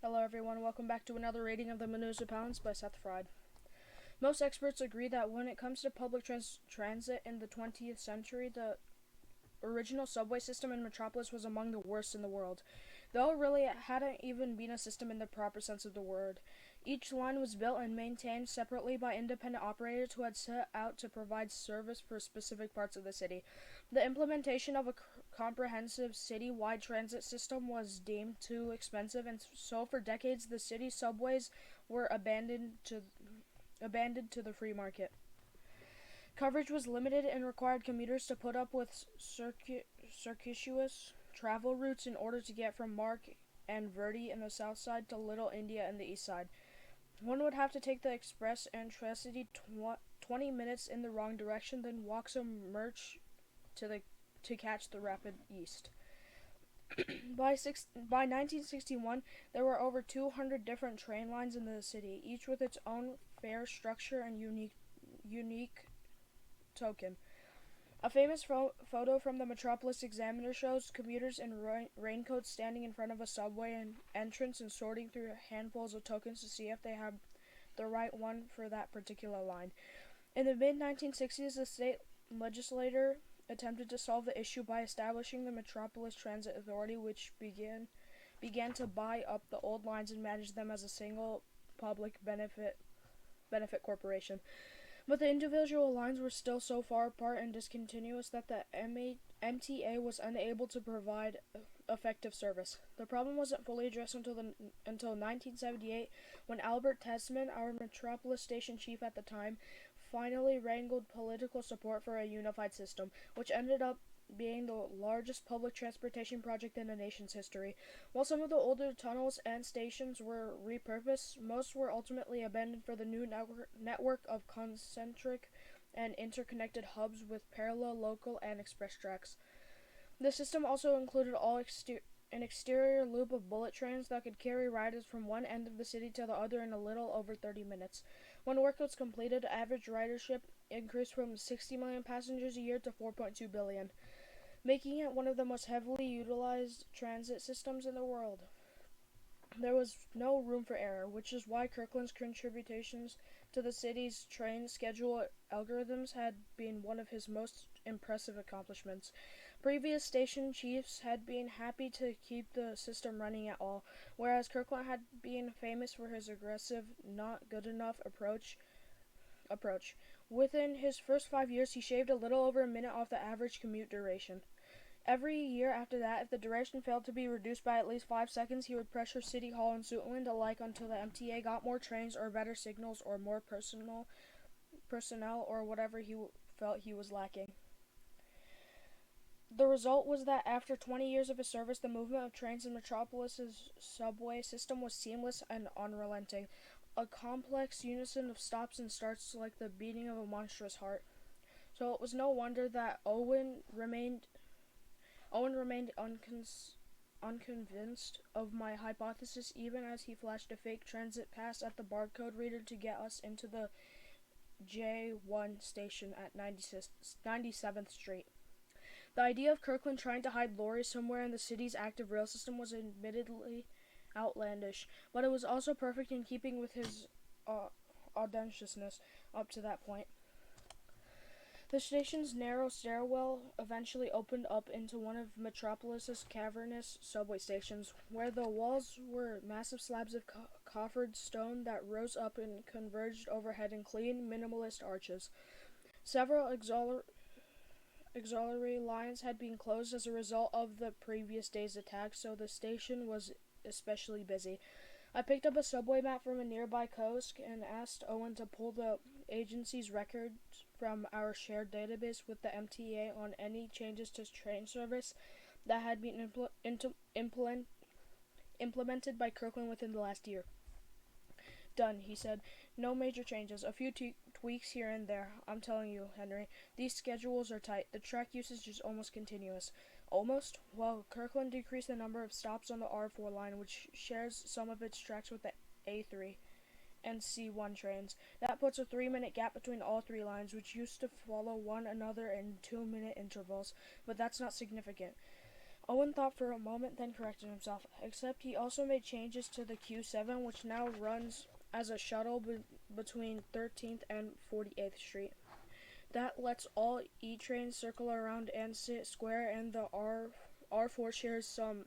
Hello everyone, welcome back to another reading of the Municipalists by Seth. Most experts agree that when it comes to public transit in the 20th century, the original subway system in Metropolis was among the worst in the world, though it really hadn't even been a system in the proper sense of the word. Each line was built and maintained separately by independent operators who had set out to provide service for specific parts of the city. The implementation of a comprehensive city-wide transit system was deemed too expensive, and so for decades the city's subways were abandoned to the free market. Coverage was limited and required commuters to put up with circuitous travel routes in order to get from Mark and Verdi in the south side to Little India in the east side. One would have to take the express and Tri-City 20 minutes in the wrong direction, then walk some march to catch the rapid east. By 1961, there were over 200 different train lines in the city, each with its own fare structure and unique token. A famous photo from the Metropolis Examiner shows commuters in raincoats standing in front of a subway entrance and sorting through handfuls of tokens to see if they have the right one for that particular line. In the mid-1960s, the state legislature attempted to solve the issue by establishing the Metropolis Transit Authority, which began to buy up the old lines and manage them as a single public benefit corporation. But the individual lines were still so far apart and discontinuous that the MTA was unable to provide effective service. The problem wasn't fully addressed until 1978, when Albert Tesman, our Metropolis station chief at the time, finally wrangled political support for a unified system, which ended up being the largest public transportation project in the nation's history. While some of the older tunnels and stations were repurposed, most were ultimately abandoned for the new network of concentric and interconnected hubs with parallel local and express tracks. The system also included an exterior loop of bullet trains that could carry riders from one end of the city to the other in a little over 30 minutes. When work was completed, average ridership increased from 60 million passengers a year to 4.2 billion, making it one of the most heavily utilized transit systems in the world. There was no room for error, which is why Kirkland's contributions to the city's train schedule algorithms had been one of his most impressive accomplishments. Previous station chiefs had been happy to keep the system running at all, whereas Kirkland had been famous for his aggressive, not good enough approach. Within his first 5 years, he shaved a little over a minute off the average commute duration. Every year after that, if the duration failed to be reduced by at least 5 seconds, he would pressure City Hall and Suitland alike until the MTA got more trains or better signals or more personnel or whatever he felt he was lacking. The result was that after 20 years of his service, the movement of trains in Metropolis's subway system was seamless and unrelenting, a complex unison of stops and starts like the beating of a monstrous heart. So it was no wonder that Owen remained unconvinced of my hypothesis, even as he flashed a fake transit pass at the barcode reader to get us into the J1 station at 97th Street. The idea of Kirkland trying to hide lorries somewhere in the city's active rail system was admittedly outlandish, but it was also perfect in keeping with his audaciousness up to that point. The station's narrow stairwell eventually opened up into one of Metropolis's cavernous subway stations, where the walls were massive slabs of coffered stone that rose up and converged overhead in clean, minimalist arches. Several auxiliary lines had been closed as a result of the previous day's attack, so the station was especially busy. I picked up a subway map from a nearby kiosk and asked Owen to pull the agency's records from our shared database with the MTA on any changes to train service that had been implemented by Kirkland within the last year. Done, he said. No major changes. A few tweaks here and there. I'm telling you, Henry, these schedules are tight. The track usage is almost continuous. Almost? Well, Kirkland decreased the number of stops on the R4 line, which shares some of its tracks with the A3 and C1 trains. That puts a 3-minute gap between all three lines, which used to follow one another in 2-minute intervals, but that's not significant. Owen thought for a moment, then corrected himself. Except he also made changes to the Q7, which now runs as a shuttle between 13th and 48th Street. That lets all E trains circle around Ansett Square, and the R4 shares some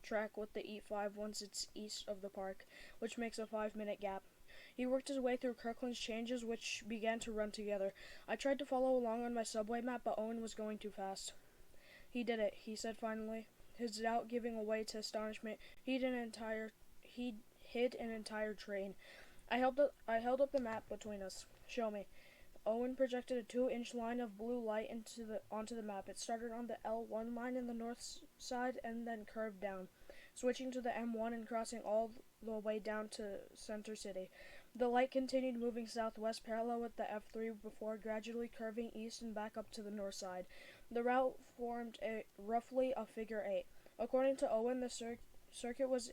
track with the E5 once it's east of the park, which makes a 5-minute gap. He worked his way through Kirkland's changes, which began to run together. I tried to follow along on my subway map, but Owen was going too fast. He did it, he said finally, his doubt giving way to astonishment. He'd hid an entire train. I held up the map between us. Show me. Owen projected a 2-inch line of blue light onto the map. It started on the L1 line in the north side and then curved down, switching to the M1 and crossing all the way down to Center City. The light continued moving southwest parallel with the F3 before gradually curving east and back up to the north side. The route formed roughly a figure 8. According to Owen, the circuit was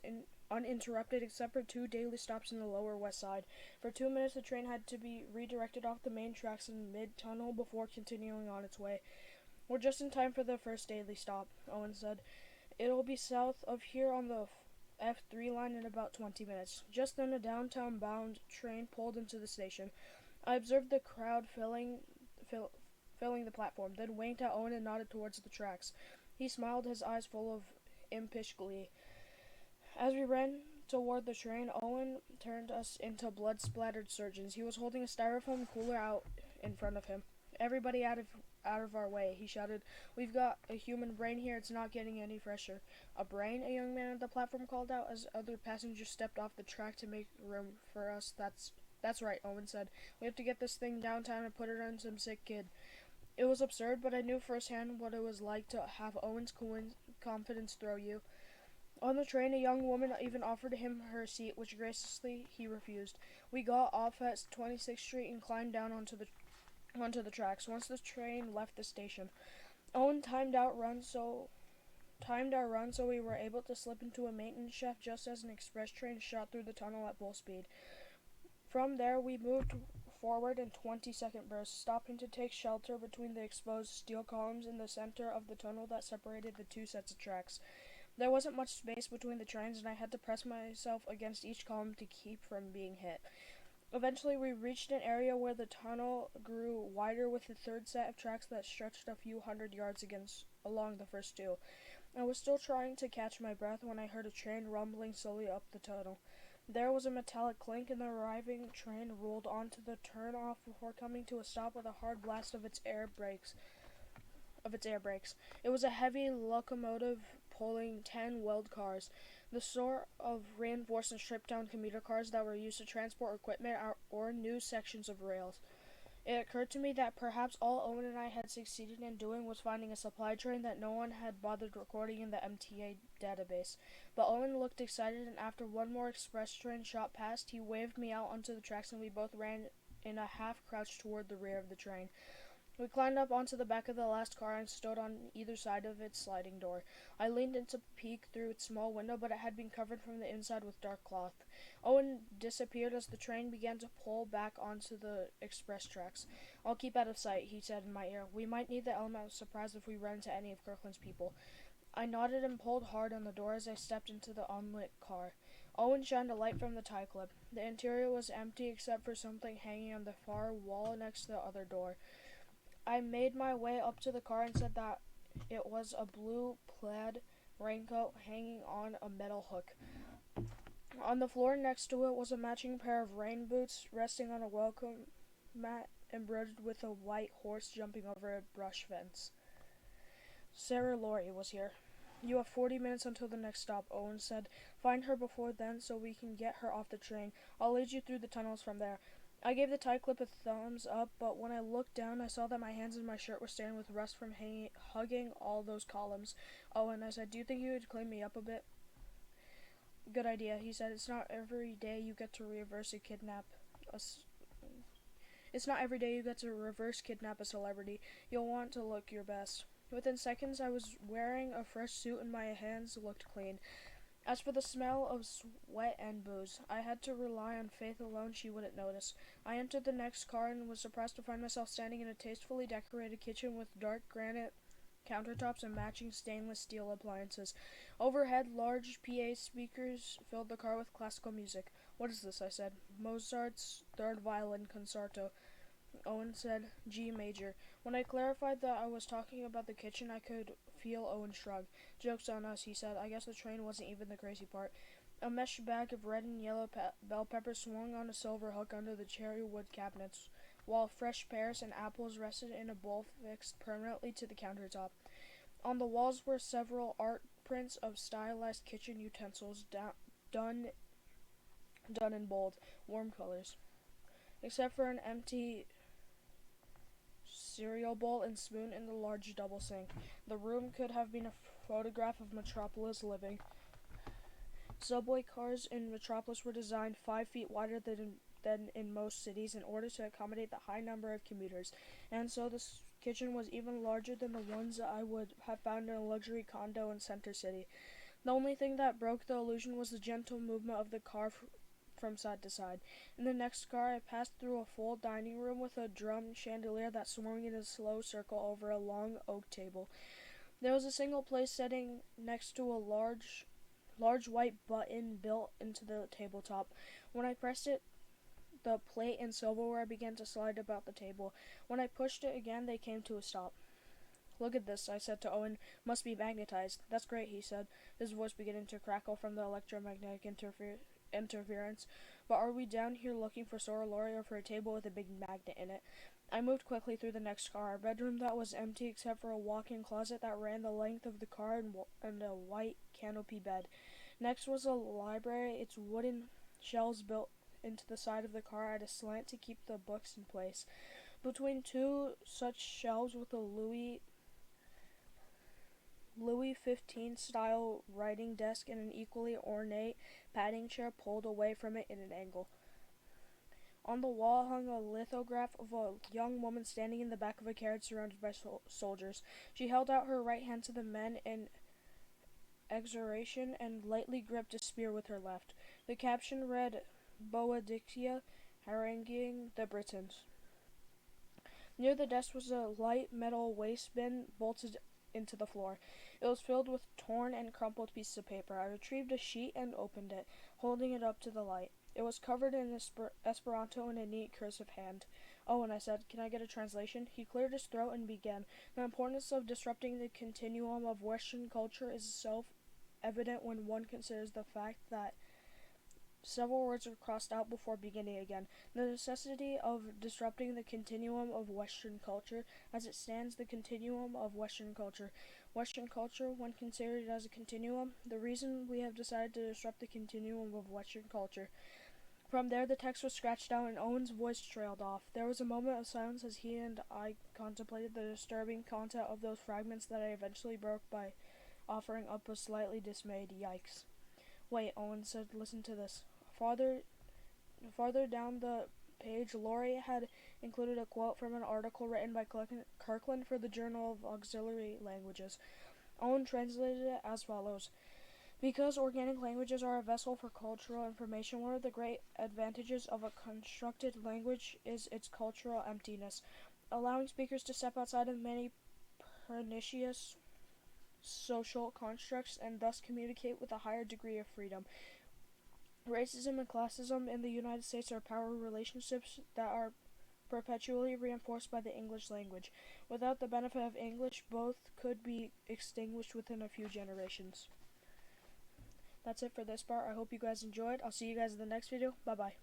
uninterrupted except for 2 daily stops in the lower west side. For 2 minutes, the train had to be redirected off the main tracks in mid-tunnel before continuing on its way. We're just in time for the first daily stop, Owen said. It'll be south of here on the F3 line in about 20 minutes. Just then, a downtown-bound train pulled into the station. I observed the crowd filling the platform, then winked at Owen and nodded towards the tracks. He smiled, his eyes full of impish glee. As we ran toward the train, Owen turned us into blood-splattered surgeons. He was holding a styrofoam cooler out in front of him. "Everybody out of our way," he shouted. "We've got a human brain here. It's not getting any fresher." "A brain?" a young man at the platform called out as other passengers stepped off the track to make room for us. That's right," Owen said. "We have to get this thing downtown and put it on some sick kid." It was absurd, but I knew firsthand what it was like to have Owen's confidence throw you. On the train, a young woman even offered him her seat, which graciously he refused. We got off at 26th Street and climbed down onto the tracks. Once the train left the station, Owen timed our run so we were able to slip into a maintenance shaft just as an express train shot through the tunnel at full speed. From there, we moved forward in 20-second bursts, stopping to take shelter between the exposed steel columns in the center of the tunnel that separated the 2 sets of tracks. There wasn't much space between the trains, and I had to press myself against each column to keep from being hit. Eventually, we reached an area where the tunnel grew wider with a 3rd set of tracks that stretched a few hundred yards along the first 2. I was still trying to catch my breath when I heard a train rumbling slowly up the tunnel. There was a metallic clink, and the arriving train rolled onto the turnoff before coming to a stop with a hard blast of its air brakes. It was a heavy locomotive pulling 10 wheeled cars, the sort of reinforced and stripped-down commuter cars that were used to transport equipment or new sections of rails. It occurred to me that perhaps all Owen and I had succeeded in doing was finding a supply train that no one had bothered recording in the MTA database. But Owen looked excited, and after one more express train shot past, he waved me out onto the tracks, and we both ran in a half-crouch toward the rear of the train. We climbed up onto the back of the last car and stood on either side of its sliding door. I leaned in to peek through its small window, but it had been covered from the inside with dark cloth. Owen disappeared as the train began to pull back onto the express tracks. "I'll keep out of sight," he said in my ear. "We might need the element of surprise if we run into any of Kirkland's people." I nodded and pulled hard on the door as I stepped into the unlit car. Owen shined a light from the tie clip. The interior was empty except for something hanging on the far wall next to the other door. I made my way up to the car and said that it was a blue plaid raincoat hanging on a metal hook. On the floor next to it was a matching pair of rain boots resting on a welcome mat embroidered with a white horse jumping over a brush fence. Sarah Laurie was here. "You have 40 minutes until the next stop," Owen said. "Find her before then so we can get her off the train. I'll lead you through the tunnels from there." I gave the tie clip a thumbs up, but when I looked down, I saw that my hands and my shirt were stained with rust from hugging all those columns. "Owen," I said, "do you think you could clean me up a bit?" "Good idea," he said. It's not every day you get to reverse kidnap a celebrity. You'll want to look your best." Within seconds, I was wearing a fresh suit and my hands looked clean. As for the smell of sweat and booze, I had to rely on Faith alone. She wouldn't notice. I entered the next car and was surprised to find myself standing in a tastefully decorated kitchen with dark granite countertops, and matching stainless steel appliances. Overhead, large PA speakers filled the car with classical music. "What is this?" I said. "Mozart's Third Violin Concerto." Owen said, "G major." When I clarified that I was talking about the kitchen, I could feel Owen shrug. "Joke's on us," he said. "I guess the train wasn't even the crazy part." A mesh bag of red and yellow bell peppers swung on a silver hook under the cherry wood cabinets, while fresh pears and apples rested in a bowl fixed permanently to the countertop. On the walls were several art prints of stylized kitchen utensils done in bold, warm colors. Except for an empty cereal bowl and spoon in the large double sink, the room could have been a photograph of Metropolis living. Subway cars in Metropolis were designed 5 feet wider than in most cities in order to accommodate the high number of commuters, and so this kitchen was even larger than the ones I would have found in a luxury condo in Center City. The only thing that broke the illusion was the gentle movement of the car from side to side. In the next car, I passed through a full dining room with a drum chandelier that swung in a slow circle over a long oak table. There was a single place setting next to a large white button built into the tabletop. When I pressed it, the plate and silverware began to slide about the table. When I pushed it again, they came to a stop. "Look at this," I said to Owen. "Must be magnetized." "That's great," he said, his voice beginning to crackle from the electromagnetic interference. "But are we down here looking for Sora Lori or for a table with a big magnet in it?" I moved quickly through the next car, a bedroom that was empty except for a walk-in closet that ran the length of the car and a white canopy bed. Next was a library, its wooden shelves built into the side of the car at a slant to keep the books in place. Between two such shelves with a Louis XV style writing desk and an equally ornate padding chair pulled away from it in an angle. On the wall hung a lithograph of a young woman standing in the back of a carriage surrounded by soldiers. She held out her right hand to the men in exoration and lightly gripped a spear with her left. The caption read, "Boadicea, haranguing the Britons." Near the desk was a light metal waste bin bolted into the floor. It was filled with torn and crumpled pieces of paper. I retrieved a sheet and opened it, holding it up to the light. It was covered in Esperanto in a neat cursive hand. "Owen," I said, "can I get a translation?" He cleared his throat and began. "The importance of disrupting the continuum of Western culture is self-evident when one considers the fact that several words are crossed out before beginning again. The necessity of disrupting the continuum of Western culture. As it stands, the continuum of Western culture. Western culture, when considered as a continuum, the reason we have decided to disrupt the continuum of Western culture." From there, the text was scratched out and Owen's voice trailed off. There was a moment of silence as he and I contemplated the disturbing content of those fragments that I eventually broke by offering up a slightly dismayed "Yikes." "Wait," Owen said, "listen to this." Farther down the page, Laurie had included a quote from an article written by Kirkland for the Journal of Auxiliary Languages. Owen translated it as follows. "Because organic languages are a vessel for cultural information, one of the great advantages of a constructed language is its cultural emptiness, allowing speakers to step outside of many pernicious social constructs and thus communicate with a higher degree of freedom. Racism and classism in the United States are power relationships that are perpetually reinforced by the English language. Without the benefit of English, both could be extinguished within a few generations." That's it for this part. I hope you guys enjoyed. I'll see you guys in the next video. Bye-bye.